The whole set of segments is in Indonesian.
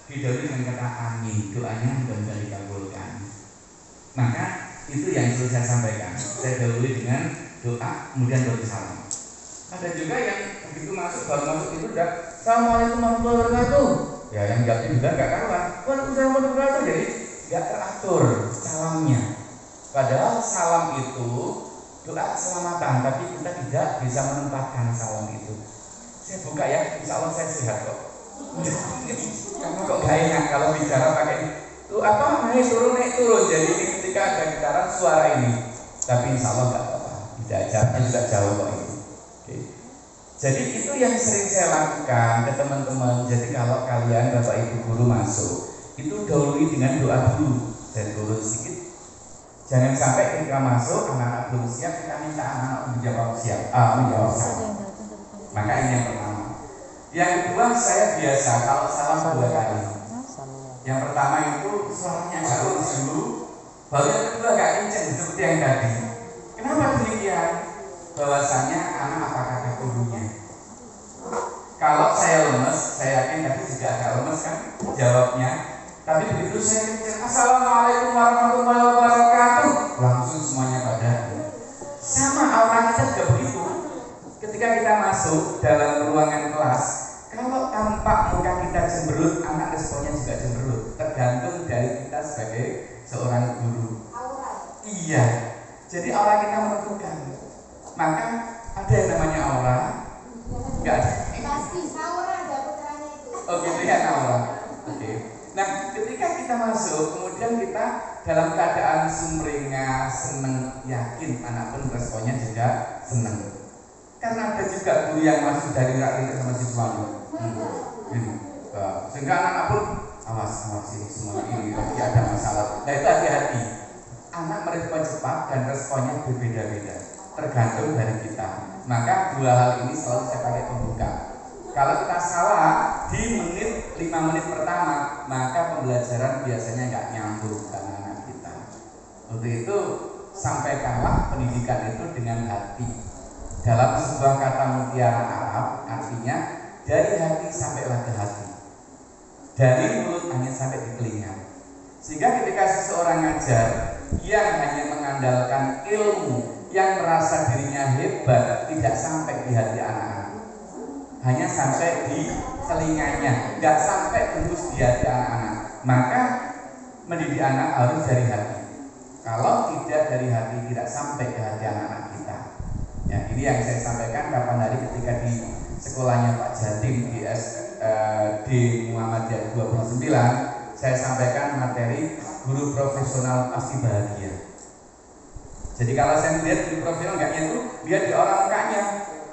didahului dengan kata amin, doanya mudah-mudahan dikabulkan. Maka itu yang sudah saya sampaikan. Saya dahului dengan doa, kemudian baru salam. Ada juga yang begitu baru masuk itu udah Assalamualaikum warahmatullahi wabarakatuh. Ya yang jawabnya juga nggak karuan. Waalaikumsalam warahmatullahi wabarakatuh. Jadi nggak teratur salamnya. Padahal salam itu doa keselamatan, tapi kita tidak bisa menempatkan salam itu. Saya buka ya, insya Allah saya sehat kok. Karena kok gak enak kalau bicara pakai itu apa naik turun. Jadi ketika ada getaran suara ini, tapi insya Allah nggak apa-apa. Tidak jaraknya juga jauh kok ini. Oke. Jadi itu yang sering saya lakukan ke teman-teman. Jadi kalau kalian bapak ibu guru masuk, itu dahului dengan doa dulu. Saya turun sedikit. Jangan sampai ketika masuk anak-anak belum siap kita minta anak-anak menjawab salam. Maka ini yang pertama. Yang kedua saya biasa kalau salam 2 kali. Yang pertama itu suaranya agak lurus dulu, baru yang kedua agak kenceng seperti yang tadi. Kenapa demikian? Bahwasanya anak apa kata gurunya. Kalau saya lemes, saya yakin tadi juga agak lemes kan jawabnya. Tapi begitu saya kenceng, Assalamualaikum warahmatullahi wabarakatuh, langsung semuanya pada. Sama aura kita juga begitu. Ketika kita masuk dalam ruangan kelas, kalau tampak muka kita cemberut, anak responnya juga cemberut. Tergantung dari kita sebagai seorang guru. Iya. Jadi aura kita menentukan. Maka ada yang namanya aura. Enggak ada. Pasti aura ada putranya itu. Oh gitu ya aura. Oke. Nah, ketika kita masuk, kemudian kita dalam keadaan sumringah, seneng, yakin anak pun responnya juga seneng. Karena ada juga guru yang masuk dari rakyat sama siswanya. Sehingga anak-anak pun awas ini semua ini lagi ada masalah. Nah itu hati-hati. Anak merespon cepat dan responnya berbeda-beda, tergantung dari kita. Maka 2 hal ini selalu saya pakai pembuka. Kalau kita salah di 5 menit pertama, maka pembelajaran biasanya nggak nyambung ke anak kita. Untuk itu sampaikanlah pendidikan itu dengan hati. Dalam sebuah kata mutiara Arab artinya dari hati sampailah ke hati, dari mulut hanya sampai di telinga. Sehingga ketika seseorang ngajar yang hanya mengandalkan ilmu, yang merasa dirinya hebat, tidak sampai di hati anak-anak, hanya sampai di telinganya, nggak sampai tembus di hati anak-anak. Maka mendidik anak harus dari hati. Kalau tidak dari hati, tidak sampai ke hati anak-anak kita. Ya, ini yang saya sampaikan kapan hari ketika di sekolahnya Pak Jatim di Muhammadiyah 29, saya sampaikan materi guru profesional pasti bahagia. Jadi kalau saya melihat guru profesional enggaknya itu lihat di orang mukanya,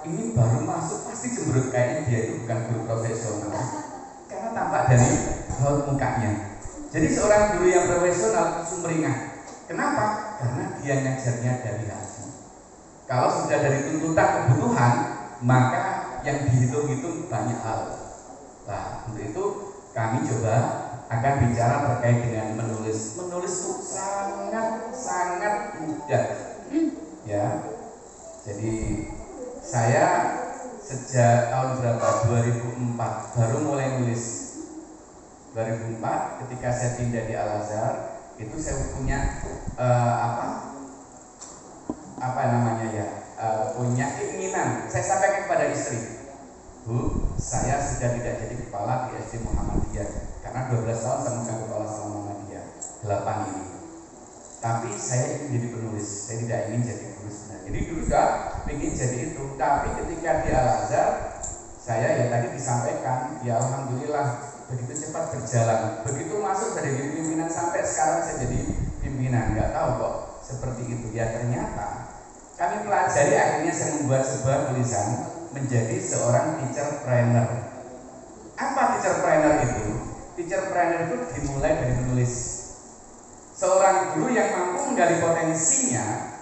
ini baru masuk pasti cemberut, kayaknya dia itu bukan guru profesional karena tampak dari raut mukanya. Jadi seorang guru yang profesional sumringah. Kenapa? Karena dia ngajarnya dari hati. Kalau sudah dari tuntutan kebutuhan, maka yang dihitung-hitung banyak hal. Nah, untuk itu kami coba akan bicara terkait dengan menulis. Menulis itu sangat mudah, ya. Jadi saya sejak tahun berapa? 2004 baru mulai nulis. 2004 ketika saya pindah di Al Azhar, itu saya punya punya keinginan. Saya sampaikan kepada istri, Bu, saya sudah tidak jadi kepala di SD Muhammadiyah karena 12 tahun saya bukan kepala sekolah Muhammadiyah 8 ini. Tapi saya ingin jadi penulis. Saya tidak ingin jadi penulis. Jadi dulu juga ingin jadi itu. Tapi ketika di Al Azhar, saya ya tadi disampaikan, ya alhamdulillah begitu cepat berjalan. Begitu masuk dari pimpinan sampai sekarang saya jadi pimpinan. Nggak tahu kok seperti itu. Ya ternyata kami pelajari, akhirnya saya membuat sebuah tulisan menjadi seorang teacher trainer. Apa teacher trainer itu? Teacher trainer itu dimulai dari menulis. Seorang guru yang mampu menggali potensinya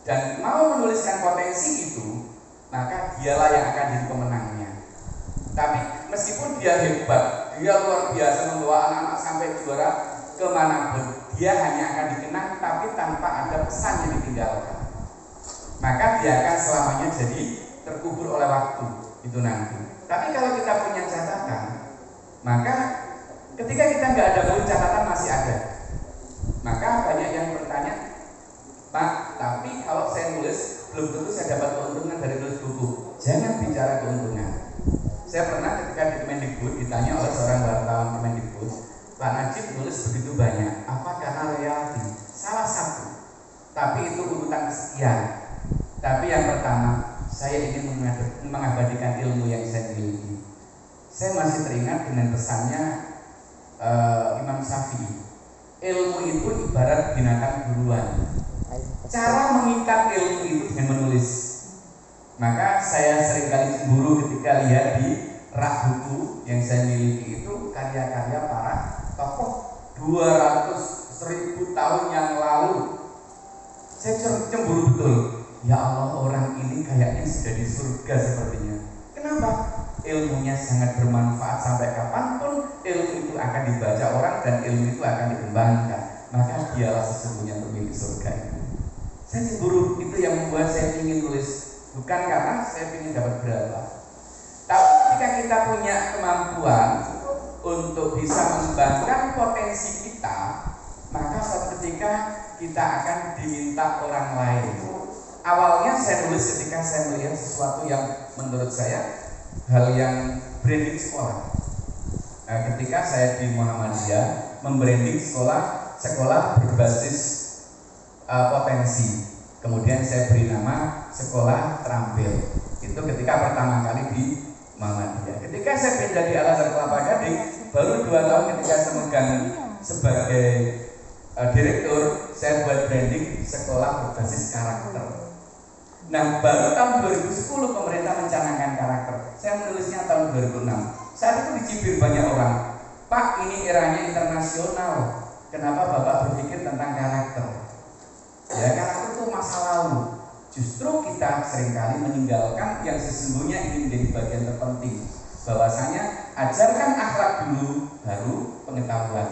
dan mau menuliskan potensi itu, maka dialah yang akan jadi pemenangnya. Tapi meskipun dia hebat, dia luar biasa membawa anak-anak sampai juara kemanapun, dia hanya akan dikenang tapi tanpa ada pesan yang ditinggalkan. Maka dia akan selamanya jadi terkubur oleh waktu itu nanti. Tapi kalau kita punya catatan, maka saya pernah ketika di Kemendikbud ditanya oleh seorang wartawan Kemendikbud, Pak Najib nulis begitu banyak, apa karena royalti? Salah satu, tapi itu urutan kesekian. Tapi yang pertama, saya ingin mengabadikan ilmu yang saya miliki. Saya masih teringat dengan pesannya Imam Syafi'i. Ilmu itu ibarat binatang buruan. Cara mengikat ilmu itu dengan menulis. Maka saya seringkali cemburu ketika lihat di rak buku yang saya miliki itu karya-karya para tokoh 200.000 tahun yang lalu. Saya cemburu betul. Ya Allah, orang ini kayaknya sudah di surga sepertinya. Kenapa? Ilmunya sangat bermanfaat sampai kapanpun ilmu itu akan dibaca orang dan ilmu itu akan dikembangkan. Maka dialah sesungguhnya pemilik surga itu. Saya cemburu, itu yang membuat saya ingin tulis. Bukan karena saya ingin dapat berapa, tapi ketika kita punya kemampuan untuk bisa mengembangkan potensi kita, maka suatu ketika kita akan diminta orang lain. Awalnya saya tulis ketika saya melihat sesuatu yang menurut saya hal yang branding sekolah. Ketika saya di Muhammadiyah membranding sekolah berbasis potensi. Kemudian saya beri nama sekolah terampil. Itu ketika pertama kali di Muhammadiyah. Ketika saya pindah di Al-Azhar Kelapa Gading, baru 2 tahun ketika saya megang sebagai direktur, saya buat branding sekolah berbasis karakter. Nah, baru tahun 2010 pemerintah mencanangkan karakter. Saya menulisnya tahun 2006. Saat itu dicibir banyak orang. Pak, ini eranya internasional. Kenapa Bapak berpikir tentang karakter? Ya, karakter itu masa lalu. Justru kita seringkali meninggalkan yang sesungguhnya ini menjadi bagian terpenting. Bahwasanya ajarkan akhlak dulu, baru pengetahuan.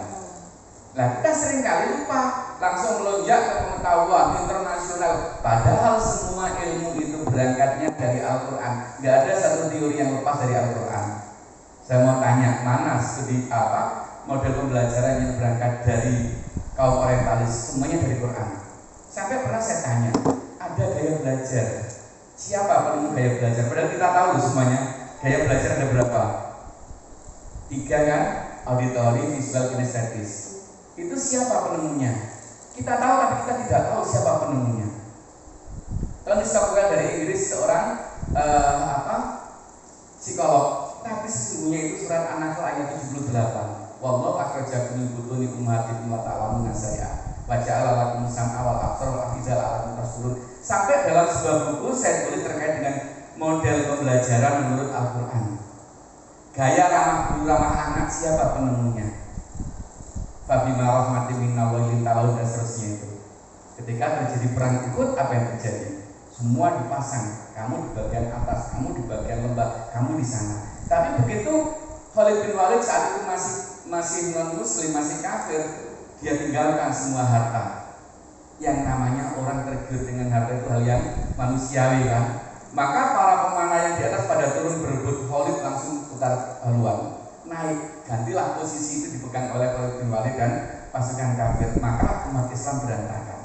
Nah, kita seringkali lupa, langsung melonjak ke pengetahuan internasional. Padahal semua ilmu itu berangkatnya dari Al-Quran. Gak ada satu teori yang lepas dari Al-Quran. Saya mau tanya, mana studi model pembelajaran yang berangkat dari kaum orientalis? Semuanya dari Quran. Sampai pernah saya tanya, ada gaya belajar, siapa penemu gaya belajar? Padahal kita tahu semuanya, gaya belajar ada berapa? 3 kan? Auditori, visual, kinestetis. Itu siapa penemunya? Kita tahu tapi kita tidak tahu siapa penemunya. Kalau disebutkan dari Inggris seorang psikolog, tapi sesungguhnya itu surat An-Nahl ayat 78. Wallahu akhrajakum min butuni ummahatikum wa ta'lamuna syai'a. Waja'ala lakum sam'a wal absara wal afidha la'allakum tashkurun. Sampai dalam sebuah buku saya tulis terkait dengan model pembelajaran menurut Al-Quran. Gaya ramah guru ramah anak, siapa penemunya? Fabima rahmatin minna wa lintalau dan seterusnya itu. Ketika terjadi perang Uhud, apa yang terjadi? Semua dipasang, kamu di bagian atas, kamu di bagian lembah, kamu di sana. Tapi begitu Khalid bin Walid saat itu masih non-muslim, masih kafir, dia tinggalkan semua harta. Yang namanya orang tergiur dengan harta itu hal yang manusiawi kan. Maka para pemanah yang di atas pada turun berebut, Khalid langsung putar haluan, naik, gantilah posisi itu dipegang oleh Khalid bin Walid dan pasukan kafir. Maka umat Islam berantakan.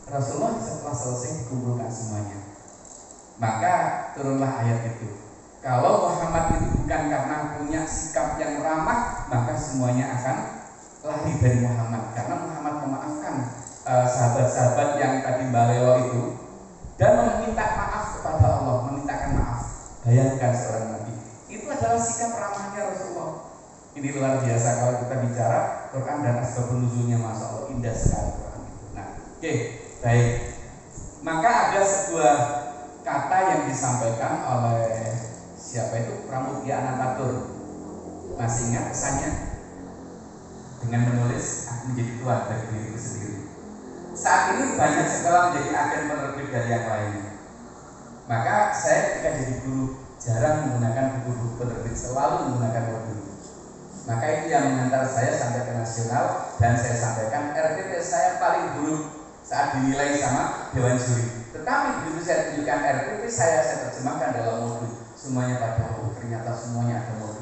Rasulullah setelah selesai dikumpulkan semuanya, maka turunlah ayat itu. Kalau Muhammad itu bukan karena punya sikap yang ramah, maka semuanya akan lari dari Muhammad. Karena Muhammad memaafkan sahabat-sahabat yang tadi balelo itu dan meminta maaf kepada Allah, memintakan maaf. Bayangkan seorang Nabi, itu adalah sikap ramahnya Rasulullah. Ini luar biasa kalau kita bicara Quran dan asbabun nuzulnya, masya Allah indah sekali Quran itu. Nah, oke, baik. Maka ada sebuah kata yang disampaikan oleh siapa itu? Pramudia Anantatur. Masih ingat pesannya? Dengan menulis, aku menjadi kuat bagi diriku sendiri. Saat ini banyak sekolah menjadi agen penerbit dari yang lainnya. Maka saya ketika jadi guru jarang menggunakan buku-buku penerbit, selalu menggunakan buku. Maka itu yang mengantar saya sampai ke nasional, dan saya sampaikan RPP saya paling buruk saat dinilai sama Dewan Juri. Tetapi begitu saya tunjukkan RPP saya terjemahkan dalam modul. Semuanya pada ternyata semuanya ada modul.